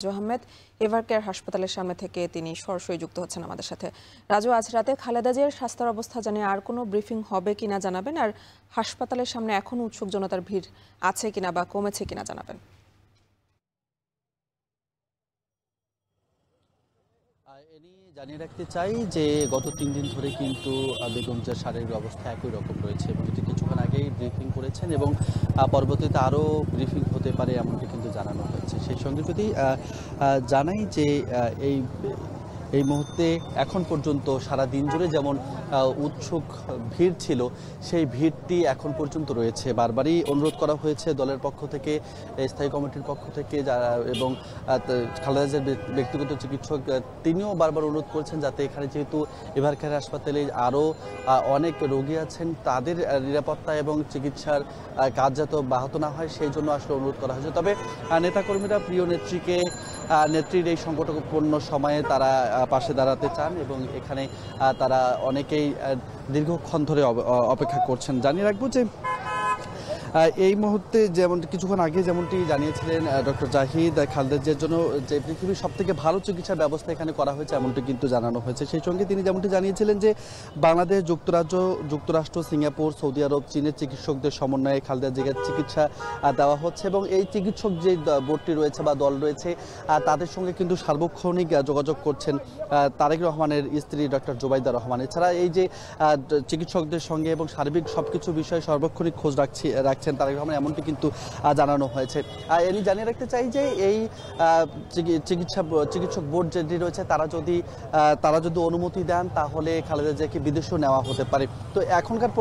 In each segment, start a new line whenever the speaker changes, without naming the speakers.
রাজু আহমেদ এভারকেয়ার হাসপাতালের সামনে থেকে তিনি সরাসরি যুক্ত হচ্ছেন আমাদের সাথে। রাজু, আজ রাতে খালেদা জিয়ার স্বাস্থ্যের অবস্থা জানিয়ে আর কোনো ব্রিফিং হবে কিনা জানাবেন, আর হাসপাতালের সামনে এখন উৎসুক জনতার ভিড় আছে কিনা বা কমেছে কিনা জানাবেন।
জানিয়ে রাখতে চাই যে গত 3 দিন ধরে কিন্তু বেগম জিয়ার শারীরিক অবস্থা একই রকম রয়েছে এবং এটি কিছুক্ষণ আগেই ব্রিফিং করেছেন এবং পরবর্তীতে আরও ব্রিফিং হতে পারে এমনটি কিন্তু জানানো হয়েছে। সেই সঙ্গে যদি জানাই যে এই মুহূর্তে এখন পর্যন্ত সারা দিন জুড়ে যেমন উৎসুক ভিড় ছিল, সেই ভিড়টি এখন পর্যন্ত রয়েছে। বারবারই অনুরোধ করা হয়েছে দলের পক্ষ থেকে, স্থায়ী কমিটির পক্ষ থেকে, এবং খালেদা জিয়ার ব্যক্তিগত চিকিৎসক তিনিও বারবার অনুরোধ করেছেন যাতে এখানে যেহেতু এভারকেয়ার হাসপাতালে আরও অনেক রোগী আছেন, তাদের নিরাপত্তা এবং চিকিৎসার কাজ যাতে ব্যাহত না হয় সেই জন্য আসলে অনুরোধ করা হয়েছে। তবে নেতাকর্মীরা প্রিয় নেত্রীর এই সংকটপূর্ণ সময়ে তারা পাশে দাঁড়াতে চান এবং এখানে তারা অনেকেই দীর্ঘক্ষণ ধরে অপেক্ষা করছেন। জানিয়ে রাখবো যে এই মুহূর্তে কিছুক্ষণ আগে যেমনটি জানিয়েছিলেন ডক্টর জাহিদ, খালেদা জিয়ার জন্য যে পৃথিবীর সবথেকে ভালো চিকিৎসা ব্যবস্থা এখানে করা হয়েছে এমনটি কিন্তু জানানো হয়েছে। সেই সঙ্গে তিনি যেমনটি জানিয়েছিলেন যে বাংলাদেশ, যুক্তরাষ্ট্র, সিঙ্গাপুর, সৌদি আরব, চীনের চিকিৎসকদের সমন্বয়ে খালেদা জিয়ার চিকিৎসা দেওয়া হচ্ছে এবং এই চিকিৎসক যে বোর্ডটি রয়েছে বা দল রয়েছে তাদের সঙ্গে কিন্তু সার্বক্ষণিক যোগাযোগ করছেন তারেক রহমানের স্ত্রী ডক্টর জুবাইদা রহমান। এছাড়া এই যে চিকিৎসকদের সঙ্গে এবং সার্বিক সবকিছু বিষয়ে সার্বক্ষণিক খোঁজ রাখছেন তারেক রহমান, এমনটি কিন্তু জানানো হয়েছে। আমি জানিয়ে রাখতে চাই যে এই চিকিৎসক বোর্ড যেটি রয়েছে তারা যদি অনুমতি দেন তাহলে খালেদা জিয়াকে বিদেশেও নেওয়া হতে পারে। তো এখনকার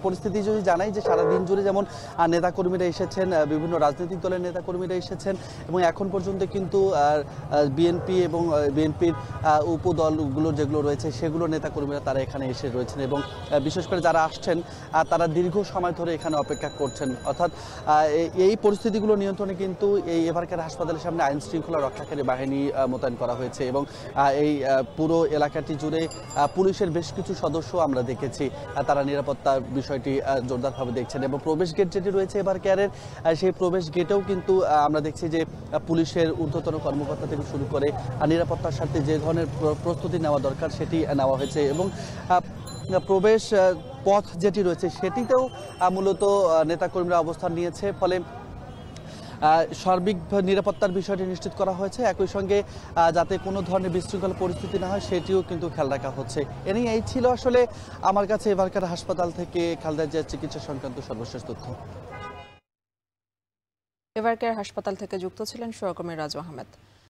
পরিস্থিতি যদি জানাই যে সারাদিন জুড়ে যেমন নেতাকর্মীরা এসেছেন, বিভিন্ন রাজনৈতিক দলের নেতাকর্মীরা এসেছেন এবং এখন পর্যন্ত কিন্তু বিএনপি এবং বিএনপির উপদলগুলো যেগুলো রয়েছে সেগুলো নেতাকর্মীরা তারা এখানে এসে রয়েছেন এবং বিশেষ করে যারা আসছেন তারা দীর্ঘ সময় ধরে এখানে অপেক্ষা করছেন। অর্থাৎ এই পরিস্থিতিগুলো নিয়ন্ত্রণে কিন্তু এই এভারকেয়ার হাসপাতালের সামনে আইন শৃঙ্খলা রক্ষাকারী বাহিনী মোতায়েন করা হয়েছে এবং এই পুরো এলাকাটি জুড়ে পুলিশের বেশ কিছু সদস্য আমরা দেখেছি তারা নিরাপত্তার বিষয়টি জোরদারভাবে দেখছেন এবং প্রবেশ গেট যেটি রয়েছে এভারকেয়ারের সেই প্রবেশ গেটেও কিন্তু আমরা দেখছি যে পুলিশের ঊর্ধ্বতন কর্মকর্তা থেকে শুরু করে নিরাপত্তার সাথে যে ধরনের প্রস্তুতি নেওয়া দরকার সেটি নেওয়া হয়েছে এবং প্রবেশ পথ যেটি রয়েছে সেটিতেও মূলত নেতাকর্মীরা অবস্থান নিয়েছে, ফলে সার্বিক নিরাপত্তার বিষয়টি নিশ্চিত করা হয়েছে। একই সঙ্গে যাতে কোনো ধরনের বিশৃঙ্খল পরিস্থিতি না হয় সেটিও কিন্তু খেয়াল রাখা হচ্ছে। এই ছিল আসলে আমার কাছে এভারকেয়ার হাসপাতাল থেকে খালেদা জিয়ার চিকিৎসা সংক্রান্ত সর্বশেষ তথ্য।
এভারকেয়ার হাসপাতাল থেকে যুক্ত ছিলেন সহকর্মী রাজু আহমেদ।